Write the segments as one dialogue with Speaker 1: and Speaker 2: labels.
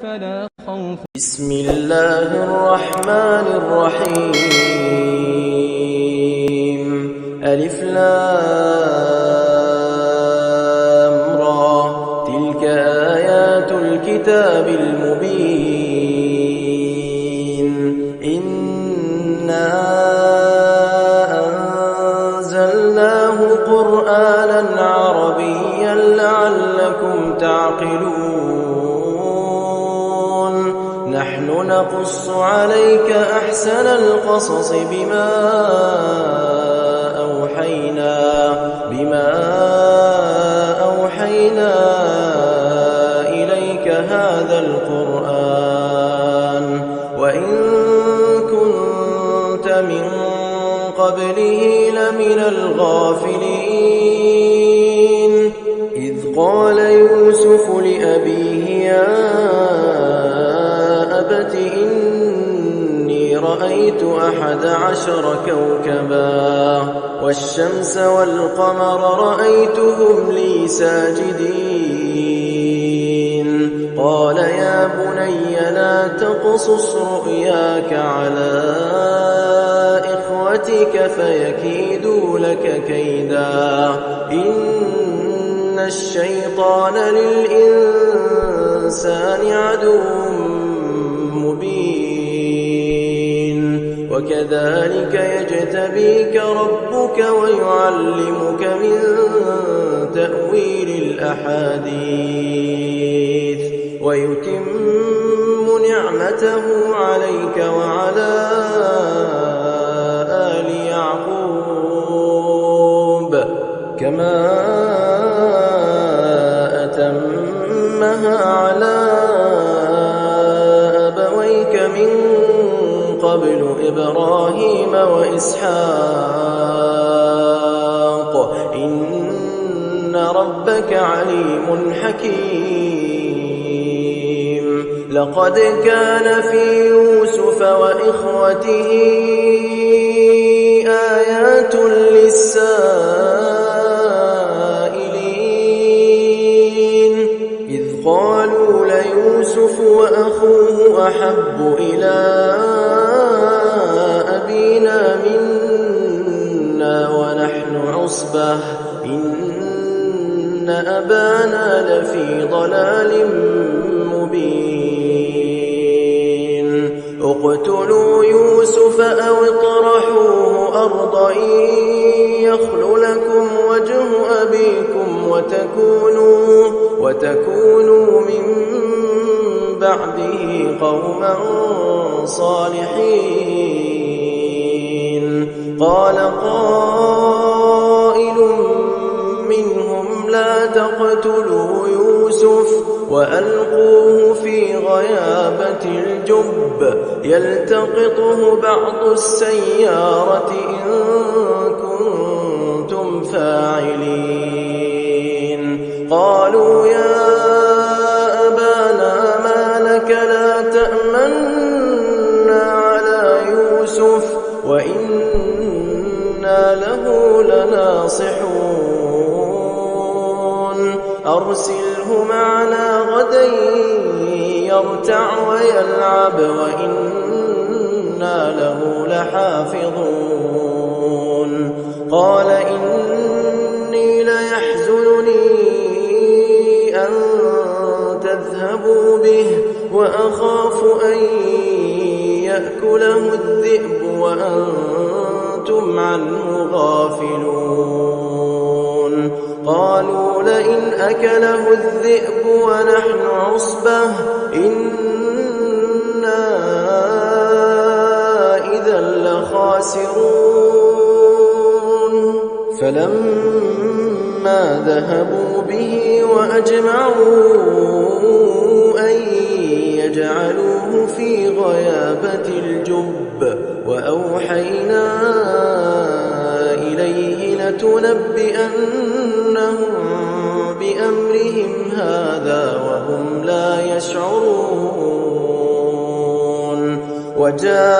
Speaker 1: فلا خوف.
Speaker 2: بسم الله الرحمن الرحيم. ألف لام را، تلك آيات الكتاب المبين. إنا أنزلناه قرآنا عربيا لعلكم تعقلون. نحن نقص عليك أحسن القصص بما أوحينا إليك هذا القرآن وإن كنت من قبله لمن الغافلين. إذ قال يوسف لأبيه يا أبت إني رأيت 11 كوكبا والشمس والقمر رأيتهم لي ساجدين. قال يا بني لا تقصص رؤياك على إخوتك فيكيدوا لك كيدا. إن الشيطان للإنسان عدو مبين. وكذلك يجتبيك ربك ويعلمك من تأويل الأحاديث ويتم نعمته عليك وعلى آل يعقوب كما أتمها على أبويك من قبل إبراهيم وإسحاق إن ربك عليم حكيم. لقد كان في يوسف وإخوته آيات للسائلين إذ قالوا ليوسف وأخوه أحب إلى أبينا منا ونحن عصبة إن أبانا لفي ضلال مبين. اقتلوا يوسف أو اطرحوه أرضا يخل لكم وجه أبيكم وتكونوا من بعده قوما صالحين. قال قائل منهم لا تقتلوا يوسف وألقوه في غيابة الجب يلتقطه بعض السيارة إن كنتم فاعلين. قالوا يا أبانا ما لك لا تأمنا على يوسف وإنا له لناصحون. أرسله معنا غدا يرتع ويلعب وإنا له لحافظون. قال إني ليحزنني أن تذهبوا به وأخاف أن يأكله الذئب وأنتم عنه غافلون. قالوا لئن أكله الذئب ونحن عصبة إنا إذا لخاسرون. فلما ذهبوا به وأجمعوا أن يجعلوه في غيابة الجب وأوحينا إليه لتنبئنهم بأمرهم هذا وهم لا يشعرون. وجاءوا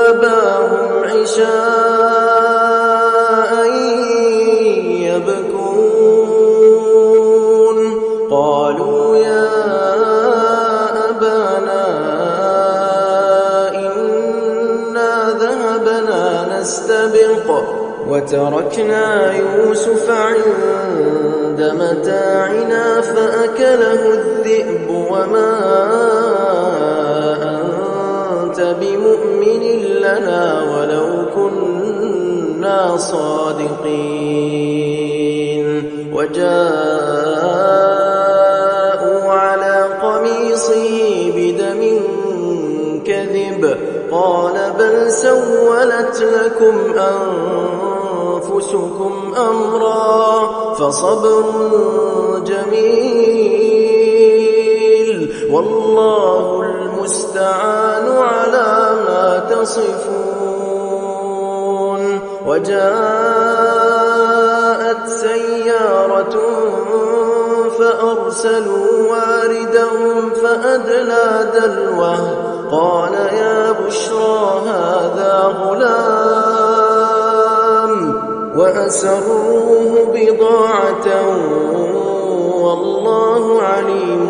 Speaker 2: أباهم عشاء يبكون قالوا يا أبانا إنا ذهبنا نستبق وتركنا يوسف عند متاعنا فأكله الذئب وما أنت بمؤمن لنا ولو كنا صادقين وجاءوا على قميصه بدم كذب قال بل سولت لكم أنفسكم أمرا فصبر جميل والله المستعان على ما تصفون وجاءت سيارة فأرسلوا واردهم فأدلى دلوه قال يا بشرى هذا غلام وأسروه بضاعة والله عليم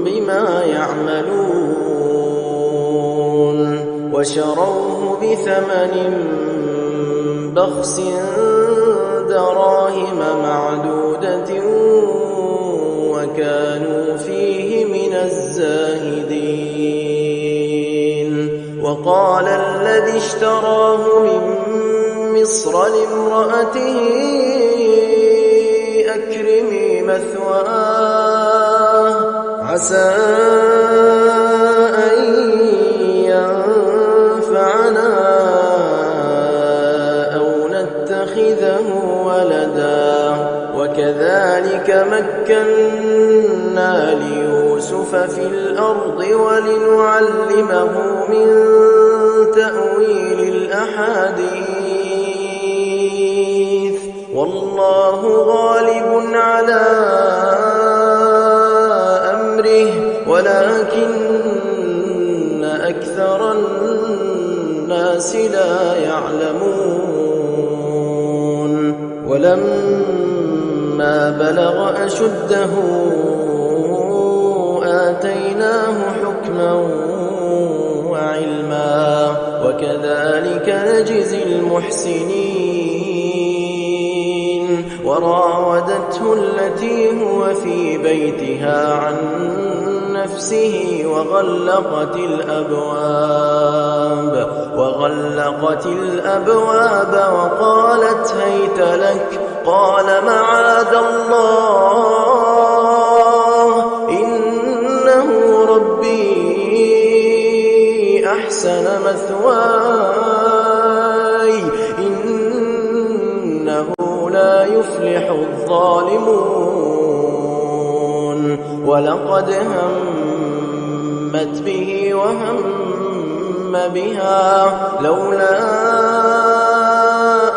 Speaker 2: بما يعملون وشروه بثمن بخس دراهم معدودة وكانوا فيه من الزاهدين وقال الذي اشتراه من مصر لامرأته أكرمي مثواه عسى أن ينفعنا أو نتخذه ولدا وكذلك مكنا ليوسف في الأرض ولنعلمه من تأويل الأحاديث والله غالب على أمره ولكن أكثر الناس لا يعلمون ولما بلغ أشده آتيناه حكما وعلما وكذلك نجزي المحسنين وراودته التي هو في بيتها عن نفسه وغلقت الأبواب وقالت هيت لك قال معاذ الله إنه ربي أحسن مثواي إنه لا يفلح الظالمون ولقد همت به وهم بها لولا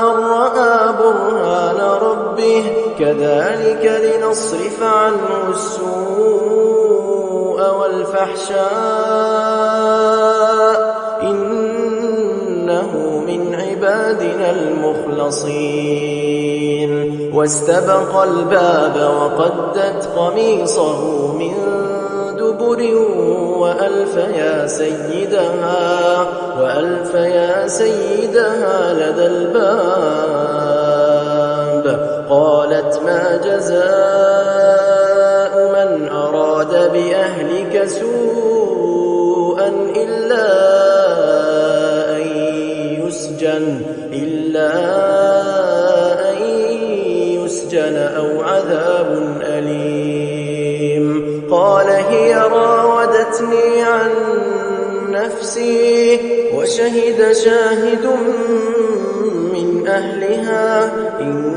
Speaker 2: أن رأى برهان ربه كذلك لنصرف عنه السوء والفحشاء إنه من عبادنا المخلصين واستبق الباب وقدت قميصه من دبر وألف يا سيدها لدى الباب قالت ما جزاء من أراد بأهلك سوءا إلا أن يسجن أو عذاب أليم قال هي راودتني عن نفسي وشهد شاهد من أهلها إن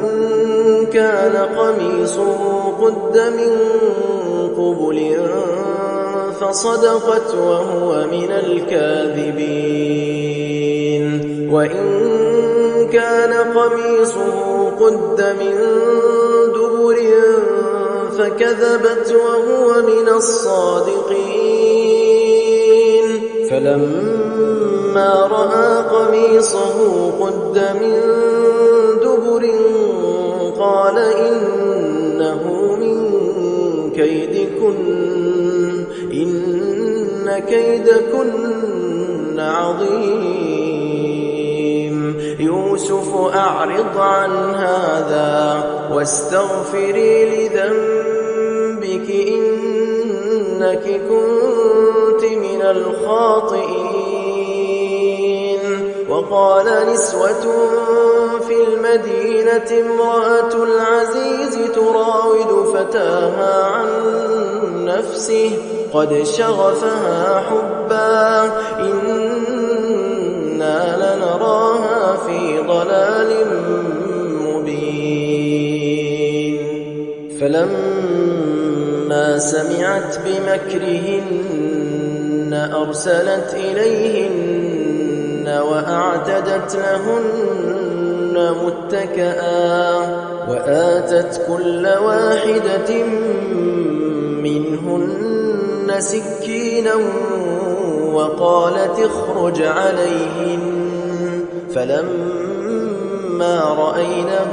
Speaker 2: كان قميصه قد من قبل فصدقت وهو من الكاذبين وإن كان قميصه قد من دبر فكذبت وهو من الصادقين فلما رأى قميصه قد من دبر قال إنه من كيدكن إن كيدكن عظيم يوسف أعرض عن هذا واستغفري لذنبك إنك كنت من الخاطئين وقال نسوة في المدينة امرأة العزيز تراود فتاها عن نفسه قد شغفها حبا إنا لنراها في ضلال مبين فلما سمعت بمكرهن أرسلت إليهن وأعتدت لهن متكئا وآتت كل واحدة منهن سكينا وقالت اخرج عليهن فلما رأينه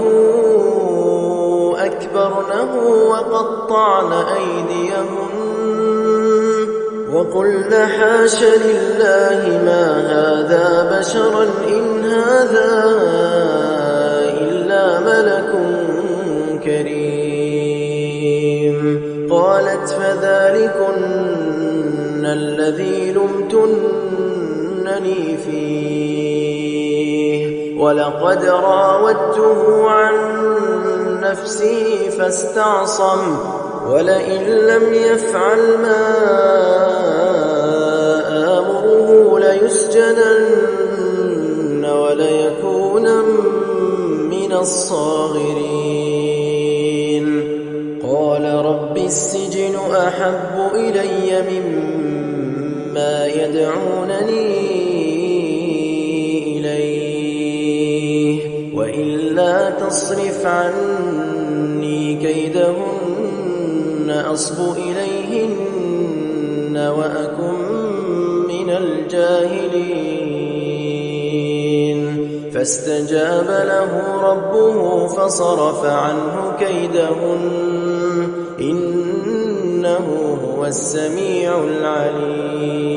Speaker 2: أكبرنه وقطعن أيديهن وقلن حاش لله ما هذا بشرا إن هذا إلا ملك كريم قالت فذلكن الذي لمتنني فيه ولقد راودته عن نفسه فاستعصم ولئن لم يفعل ما آمره ليسجنن وليكونن من الصاغرين قال رب السجن أحب إلي مما يدعونني إليه وإلا تصرف عني كيدهن أصب إليهن وأكن من الجاهلين فاستجاب له ربه فصرف عنه كيدهن إنه هو السميع العليم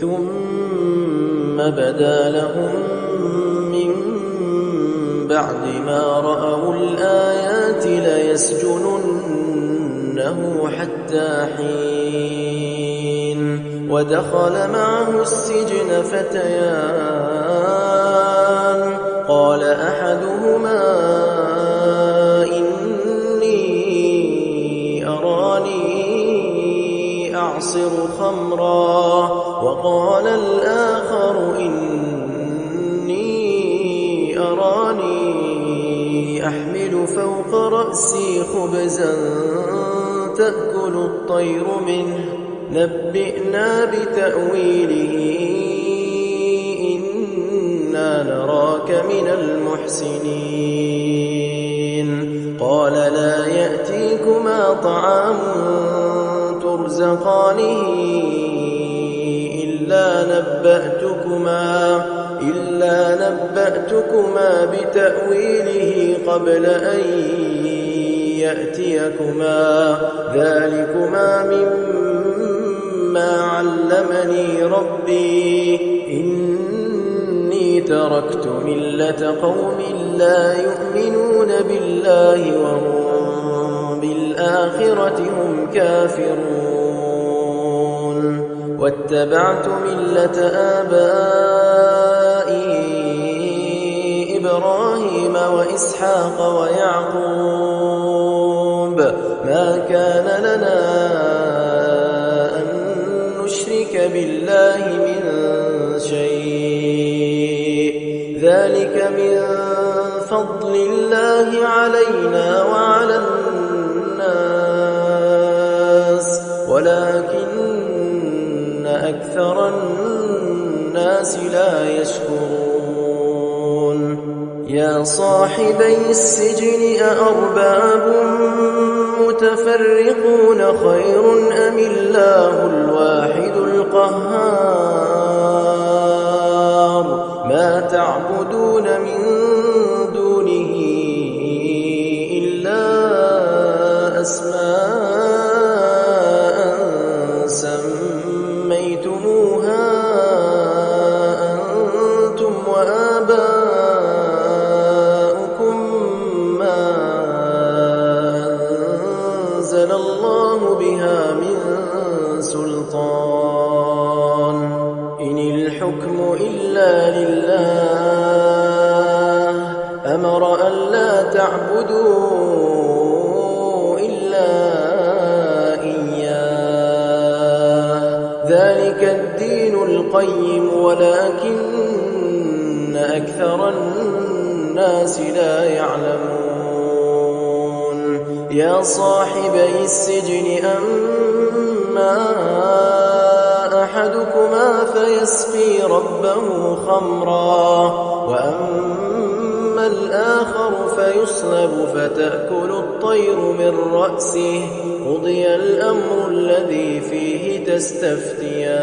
Speaker 2: ثم بدا لهم من بعد ما رأوا الآيات ليسجننه حتى حين ودخل معه السجن فتيان قال أحدهما إني أراني أعصر خمرا وقال الآخر إني أراني أحمل فوق رأسي خبزا تأكل الطير منه نبئنا بتأويله إنا نراك من المحسنين قال لا يأتيكما طعام ترزقانه إلا نبأتكما بتأويله قبل أن يأتيكما ذلكما مما علمني ربي إني تركت ملة قوم لا يؤمنون بالله وهم بالآخرة هم كافرون واتبعت ملة آبائي إبراهيم وإسحاق ويعقوب ما كان لنا أن نشرك بالله من شيء ذلك من فضل الله علينا وعلى الناس ولكن أكثر الناس لا يشكرون يا صاحبي السجن أأرباب متفرقون خير أم الله الواحد القهار ما تعبدون من دونه إلا أسماء أنزل الله بها من سلطان إن الحكم إلا لله أمر أن لا تعبدوا إلا إياه ذلك الدين القيم ولكن أكثر الناس لا يعلمون يا صاحبي السجن أما أحدكما فيسقي ربه خمرا وأما الآخر فيصلب فتأكل الطير من رأسه قضي الأمر الذي فيه تستفتيان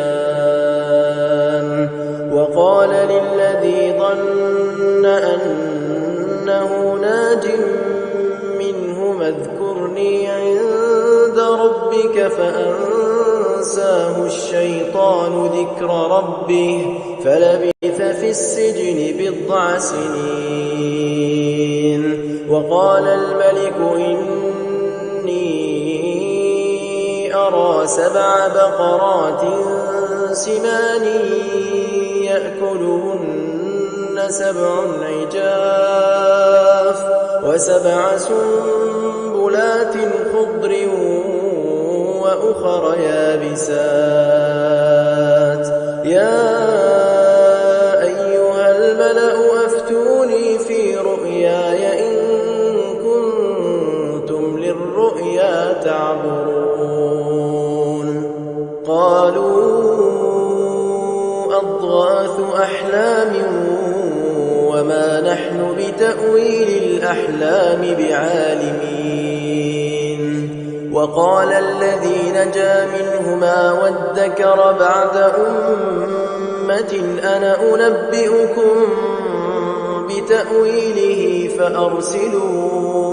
Speaker 2: وقال للذي ظن أنه ناج منهما اذكرني عند ربك فأنساه الشيطان ذكر ربه فلبث في السجن بضع سنين وقال الملك إني أرى 7 بقرات سمان يأكلهن 7 عجاف و7 سنبلات خضر وأخر يابسات يا أيها الملأ أفتوني في رؤياي إن كنتم للرؤيا تعبرون قالوا أضغاث أحلام وما نحن بتأويل الأحلام بعالمين وقال الذي نجا منهما وادكر بعد أمة أنا أنبئكم بتأويله فأرسلون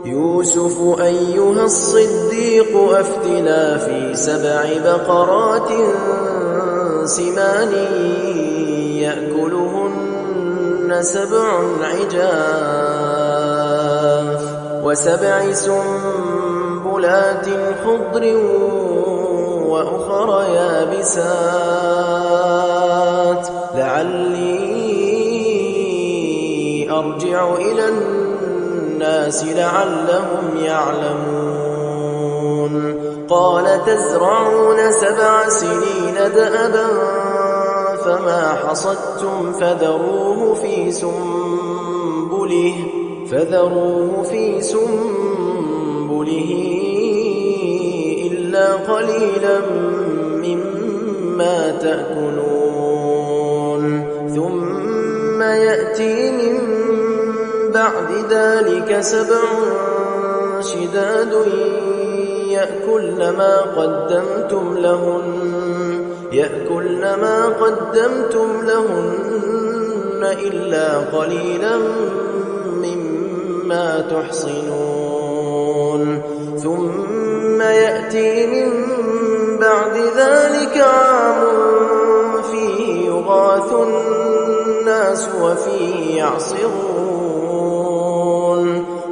Speaker 2: يوسف أيها الصديق أفتنا في 7 بقرات سمان يأكلهن 7 عجاف و7 سنبلات خضر وأخر يابسات لعلي أرجع إلى الناس لعلهم يعلمون قال تزرعون 7 سنين دأبا فما حصدتم فذروه في سنبله إلا قليلا مما تأكلون ثم يأتي من بعد ذلك 7 شداد يأكلن ما قدمتم لهن إلا قليلا مما تحصنون ثم يأتي من بعد ذلك عام فيه يغاث الناس وفيه يعصرون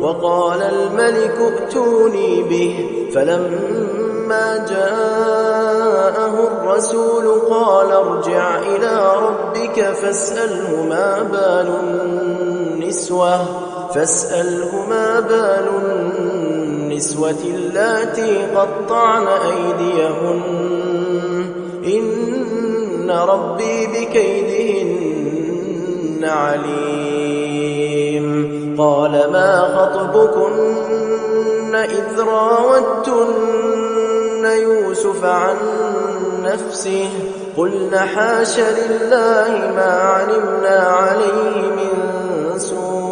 Speaker 2: وقال الملك ائتوني به فلما جاءه الرسول قال ارجع إلى ربك فاسأله ما بال النسوة اللاتي قطعن أيديهن إن ربي بكيدهن عليم قال ما خطبكن إذ راوتن يوسف عن نفسه قلنا حاش لله ما علمنا عليه من سوء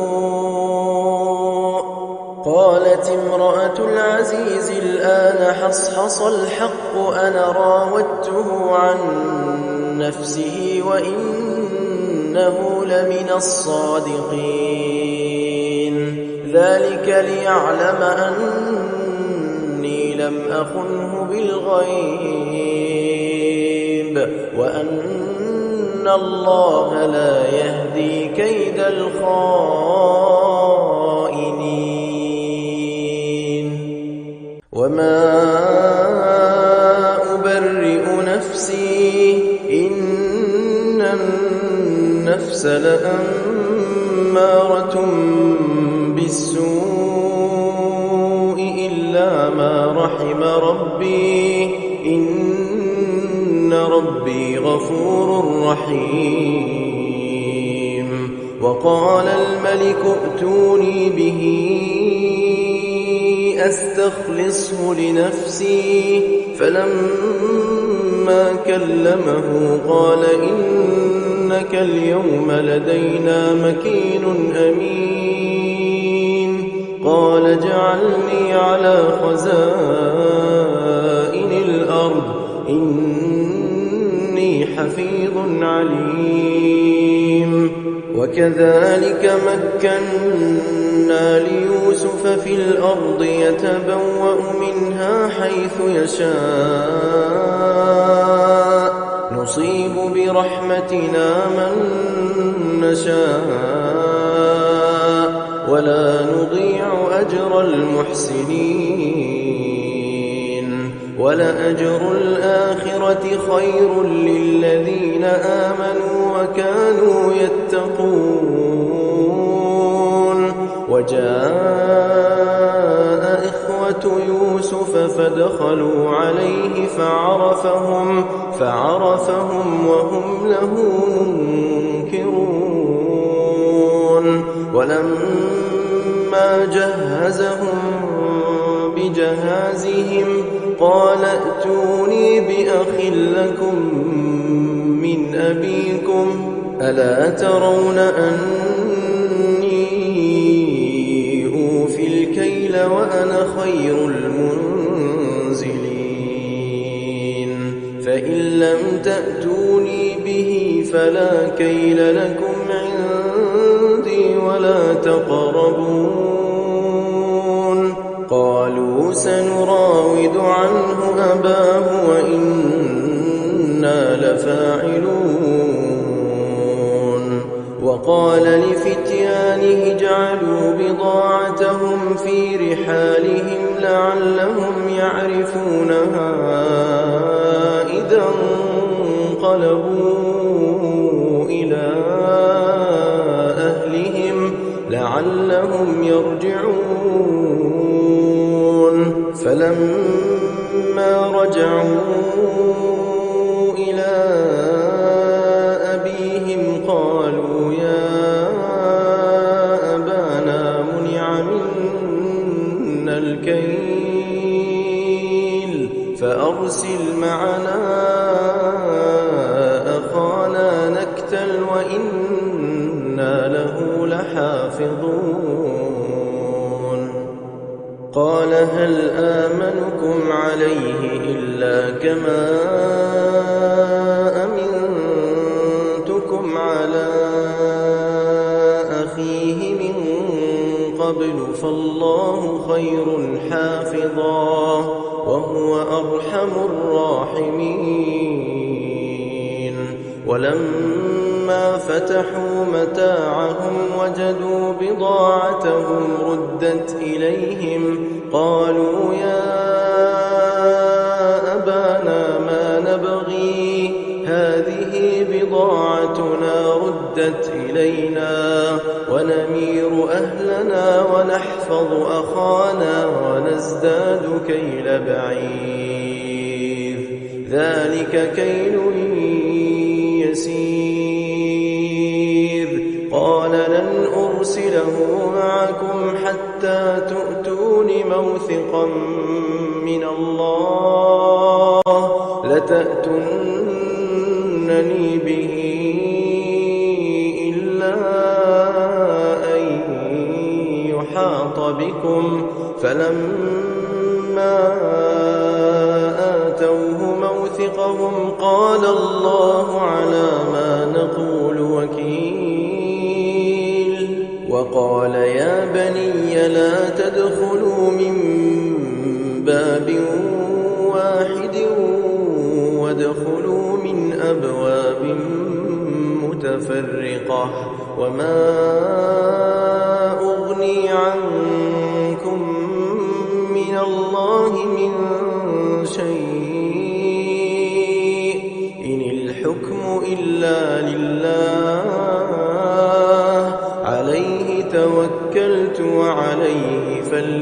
Speaker 2: قالت امرأة العزيز الآن حصحص الحق أنا راودته عن نفسه وإنه لمن الصادقين ذلك ليعلم أني لم أخنه بالغيب وأن الله لا يهدي كيد الخائنين وما أبرئ نفسي إن النفس لأمارة بالسوء إلا ما رحم ربي إن ربي غفور رحيم. وقال الملك ائتوني به أستخلصه لنفسي فلما كلمه قال إنك اليوم لدينا مكين أمين. قال اجعلني على خزائن الأرض إني حفيظ عليم. وكذلك مكنا ليوسف في الأرض يتبوأ منها حيث يشاء نصيب برحمتنا من نشاء ولا نضيع أجر المحسنين. ولأجر الآخرة خير للذين آمنوا وكانوا يتقون. وجاء إخوة يوسف فدخلوا عليه فعرفهم وهم له منكرون. ولما جهزهم بجهازهم قال ائتوني بأخ لكم من أبيكم ألا ترون أني أوفي الكيل وأنا خير المنزلين. فإن لم تأتوني به فلا كيل لكم عندي ولا تقربون. قالوا سنراود عنه أباه وإنا لفاعلون. وقال لفتيانه اجعلوا بضاعتهم في رحالهم لعلهم يعرفونها إذا انقلبوا إلى أهلهم لعلهم يرجعون. فلما رجعوا إلى أبيهم قالوا يا أبانا منع منا الكيل فأرسل معنا أخانا نكتل وإنا له لحافظون. قال هل آمنكم عليه إلا كما أمنتكم على أخيه من قبل فالله خير حافظا وهو أرحم الراحمين. ولما فتحوا متاعهم وجدوا بضاعتهم ردت إليهم قالوا يا أبانا ما نبغي هذه بضاعتنا ردت إلينا ونمير أهلنا ونحفظ أخانا ونزداد كيل بعير ذلك كيل يسير. قال لن أرسله معكم حتى تؤتون موثقا من الله لتأتونني به إلا أن يحاط بكم. فلما آتوه موثقهم قال الله على ما نقول وكيل. وقال يا بني لا تدخلوا من باب واحد وادخلوا من أبواب متفرقة وما أغني عنكم من الله من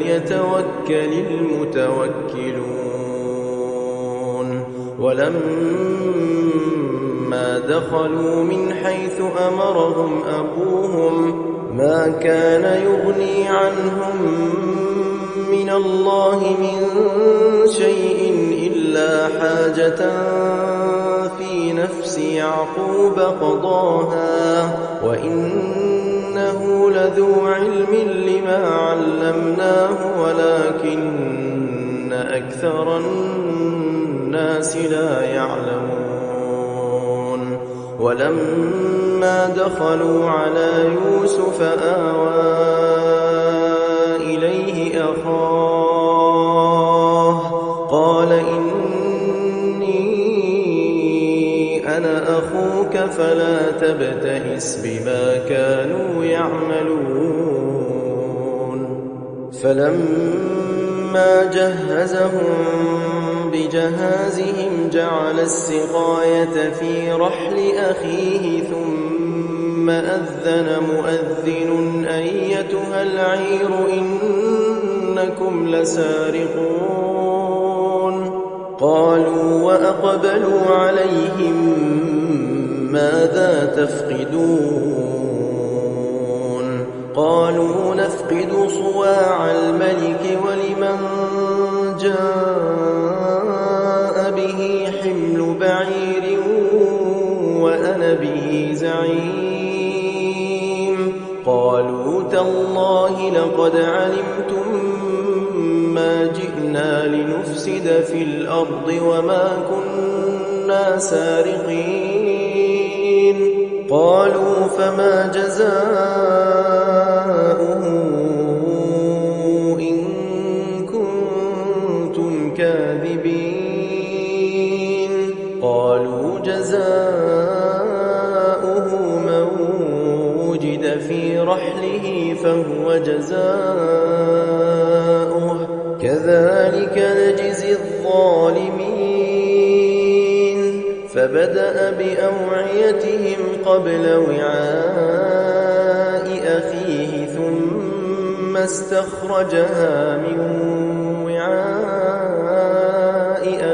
Speaker 2: فليتوكل المتوكلون ولما دخلوا من حيث أمرهم أبوهم ما كان يغني عنهم من الله من شيء إلا حاجة في نفس يعقوب قضاها وإنه لذو علم لما علمناه ولكن أكثر الناس لا يعلمون ولما دخلوا على يوسف آوى إليه أخاه قال إني أنا أخوك فلا تبتئس بما كانوا يعملون فلما جهزهم بجهازهم جعل السقاية في رحل أخيه ثم أذن مؤذن أيتها العير إنكم لسارقون قالوا وأقبلوا عليهم ماذا تفقدون قالوا نفقد صواع الملك ولمن جاء به حمل بعير وأنا به زعيم قالوا تالله لقد علمتم ما جئنا لنفسد في الأرض وما كنا سارقين قالوا فما جزاؤه إن كنتم كاذبين قالوا جزاؤه من وجد في رحله فهو جزاؤه كذلك نجزي الظالمين فبدأ بأوعيتهم قبل وعاء أخيه ثم استخرجها من وعاء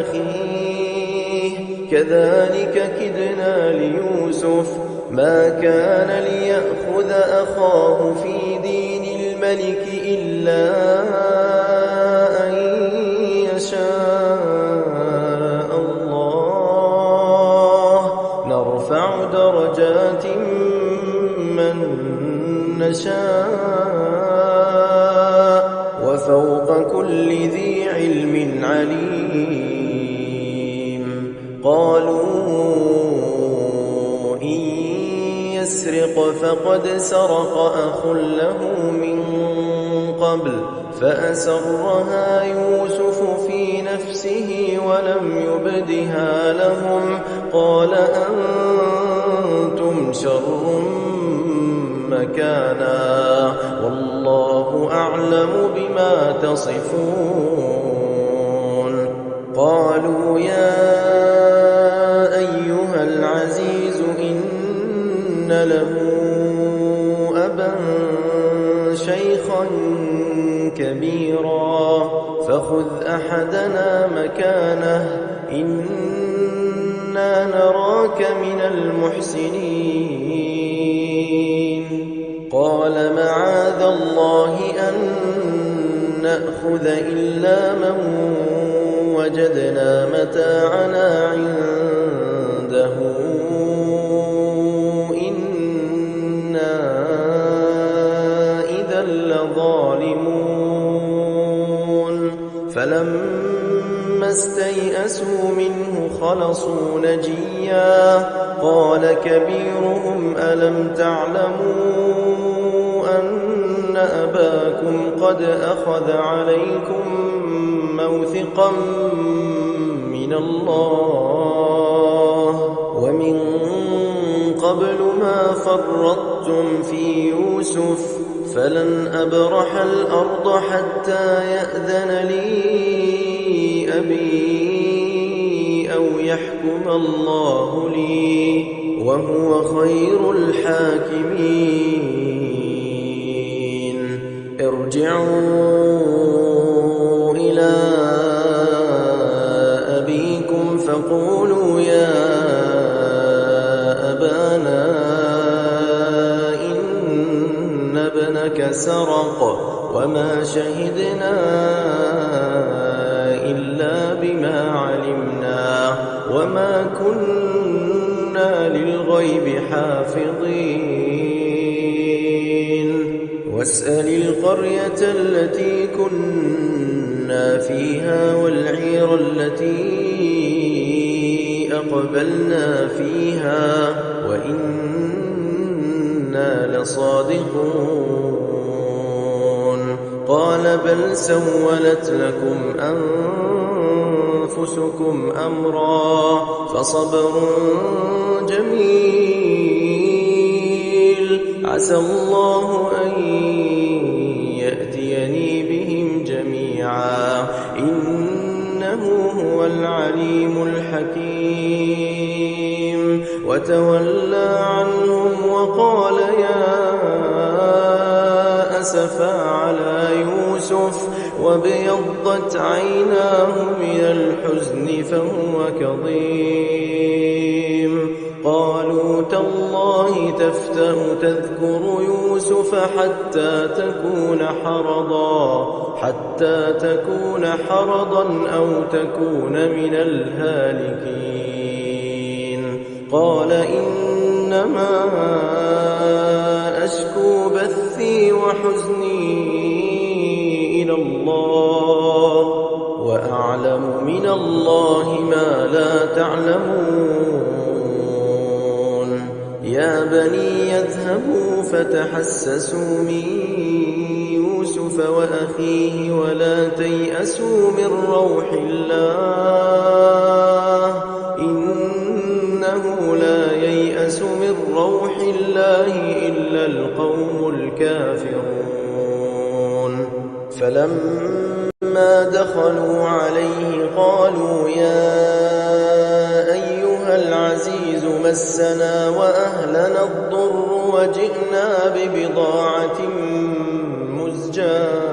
Speaker 2: أخيه كذلك كدنا ليوسف ما كان ليأخذ أخاه في دين الملك إلا أن يشاء الله نرفع درجات من نشاء وفوق كل ذي علم عليم قالوا إن يسرق فقد سرق أخ له من قبل فأسرها يوسف في نفسه ولم يبدها لهم قال أنتم شر مكانا والله أعلم بما تصفون قالوا يا أيها العزيز إن له أبا شيخا كبيرا فخذ أحدنا مكانه إنا نراك من المحسنين قال معاذ الله أن نأخذ إلا من وجدنا متاعنا عنده إنا إذا لظالمون فلما استيئسوا منه خلصوا نجيا قال كبيرهم ألم تعلموا أن أباكم قد أخذ عليكم موثقا من الله ومن قبل ما فرطتم في يوسف فلن أبرح الأرض حتى يأذن لي أبي أو يحكم الله لي وهو خير الحاكمين ارجعوا وما شهدنا إلا بما علمنا وما كنا للغيب حافظين واسأل القرية التي كنا فيها والعير التي أقبلنا فيها وإنا لصادقون قال بل سولت لكم أنفسكم أمرا فصبر جميل عسى الله أن يأتيني بهم جميعا إنه هو العليم الحكيم وتولى عنهم وقال يا أسفا على يوسف وابيضت عيناه من الحزن فهو كظيم قالوا تالله تفتأ تذكر يوسف حتى تكون حرضا أو تكون من الهالكين قال إنما أشكو بثي وحزني إلى الله وأعلم من الله ما لا تعلمون يا بني يذهبوا فتحسسوا من يوسف وأخيه ولا تيأسوا من روح الله إنه لا ييأس من روح الله إلا القوم الكافرون فلما دخلوا عليه قالوا يا أيها العزيز مسنا وأهلنا الضر وجئنا ببضاعة مزجاة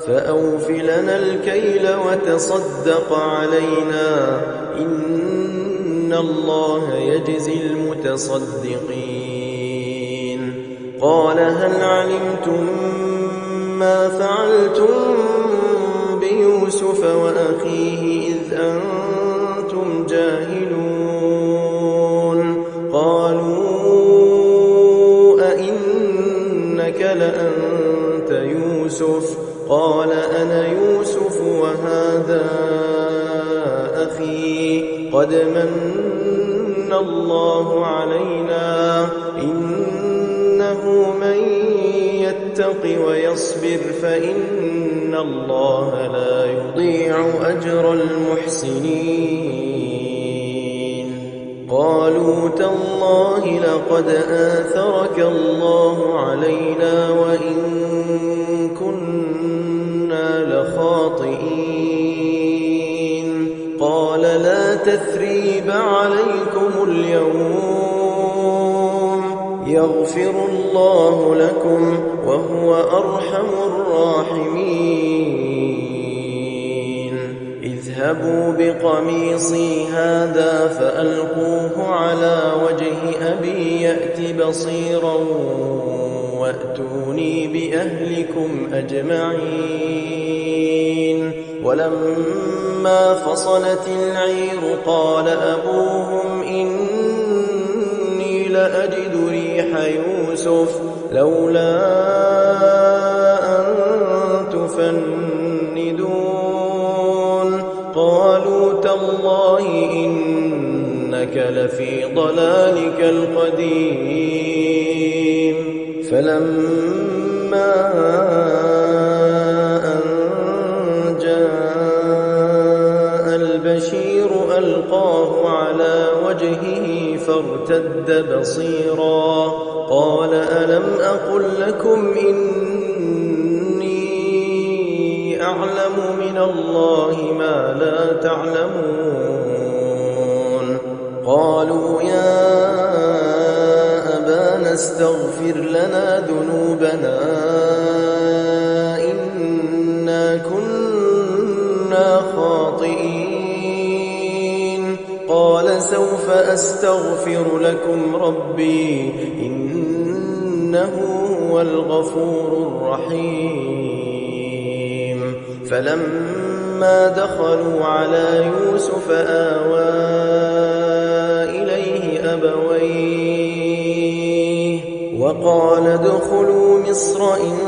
Speaker 2: فأوف لنا الكيل وتصدق علينا إن الله يجزي المتصدقين قال هل علمتم ما فعلتم بيوسف وأخيه إذ أنتم جاهلون قالوا أئنك لأنت يوسف قال أنا يوسف وهذا أخي قد من الله علينا إنه من يتق ويصبر فإن الله لا يضيع أجر المحسنين قالوا تالله لقد آثرك الله علينا وإن كنا لخاطئين قال لا تثريب عليكم اليوم يغفر الله لكم وهو أرحم الراحمين اذهبوا بقميصي هذا فألقوه على وجه أبي يأت بصيرا وأتوني بأهلكم أجمعين ولما فصلت العير قال أبوهم إني لأجد ريح يوسف لولا أن تفندون قالوا تالله إنك لفي ضلالك القديم فلما أن جاء البشير ألقاه على وجهه فارتد بصيرا قال ألم أقل لكم إني أعلم من الله ما لا تعلمون قالوا يا أبانا استغفر لنا ذنوبنا إنا كنا خاطئين قال سوف أستغفر لكم ربي إنه إنه هو الغفور الرحيم فلما دخلوا على يوسف آوى إليه أبويه وقال ادخلوا مصر إن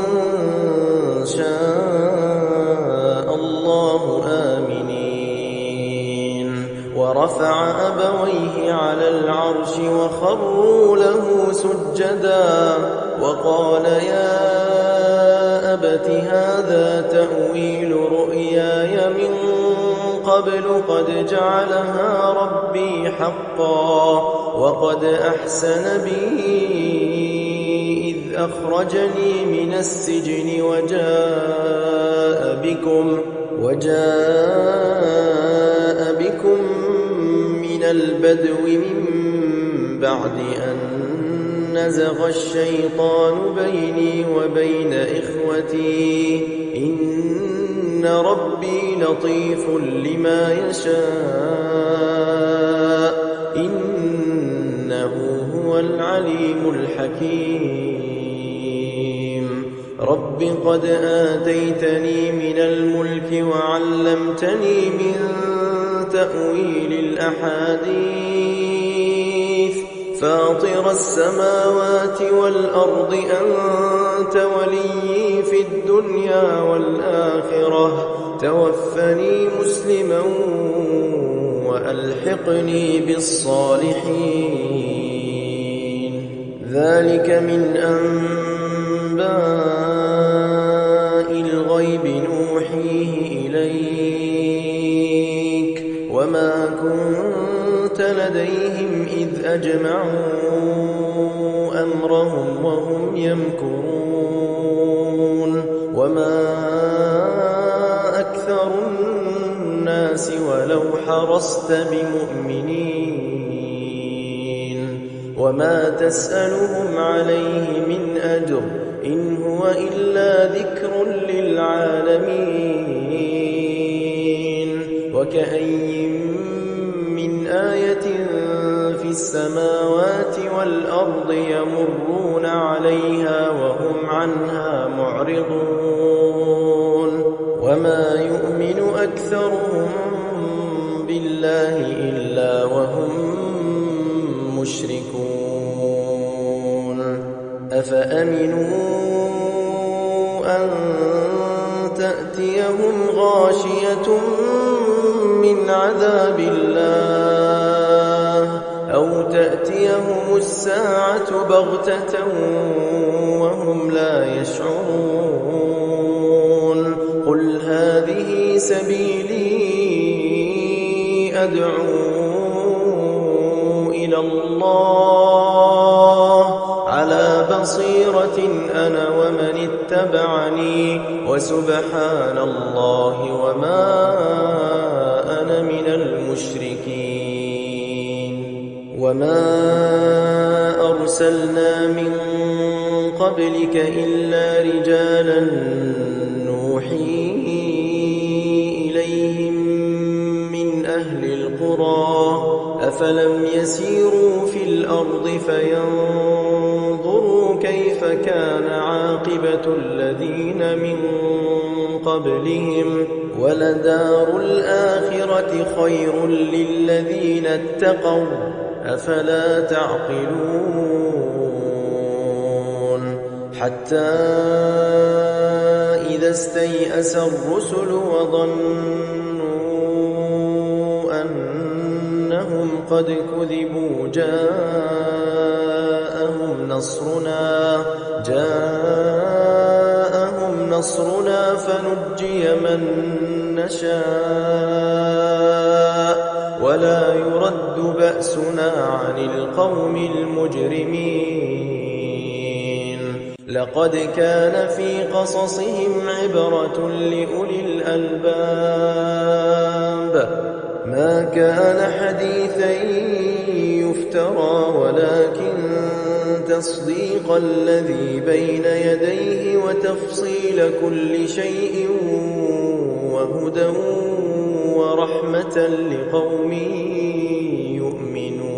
Speaker 2: شاء الله آمنين ورفع أبويه على العرش وخروا له سجدا وقال يا أبت هذا تأويل رؤياي من قبل قد جعلها ربي حقا وقد أحسن بي إذ أخرجني من السجن وجاء بكم من البدو من بعد أن نزغ الشيطان بيني وبين إخوتي إن ربي لطيف لما يشاء إنه هو العليم الحكيم رب قد آتيتني من الملك وعلمتني من تأويل الأحاديث فاطر السماوات والأرض أنت وليي في الدنيا والآخرة توفني مسلما وألحقني بالصالحين ذلك من أنباء الغيب نوحيه إليك وما كنت لديهم إذ أجمعوا أمرهم وهم يمكرون وما أكثر الناس ولو حرصت بمؤمنين وما تسألهم عليه من أجر إن هو إلا ذكر للعالمين وكأي من آية في السماوات والأرض يمرون عليها وهم عنها معرضون وما يؤمن أكثرهم بالله إلا وهم مشركون أفأمنوا أن تأتيهم غاشية من عذاب الله أو تأتيهم الساعة بغتة وهم لا يشعرون قل هذه سبيلي أدعو إلى الله على بصيرة أنا ومن اتبعني وسبحان الله وما أنا من المشركين وما أرسلنا من قبلك إلا رجالا نوحي إليهم من أهل القرى أفلم يسيروا في الأرض فينظروا كيف كان عاقبة الذين من قبلهم ولدار الآخرة خير للذين اتقوا أفلا تعقلون حتى إذا استيأس الرسل وظنوا أنهم قد كذبوا جاءهم نصرنا فنجي من نشاء ولا يرد بأسنا عن القوم المجرمين لقد كان في قصصهم عبرة لأولي الألباب ما كان حديثا يفترى ولكن تصديق الذي بين يديه وتفصيل كل شيء وهدى ورحمة لقوم يؤمنون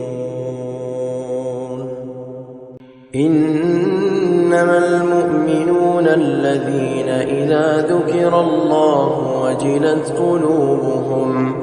Speaker 2: إن إنما المؤمنون الذين إذا ذكر الله وجلت قلوبهم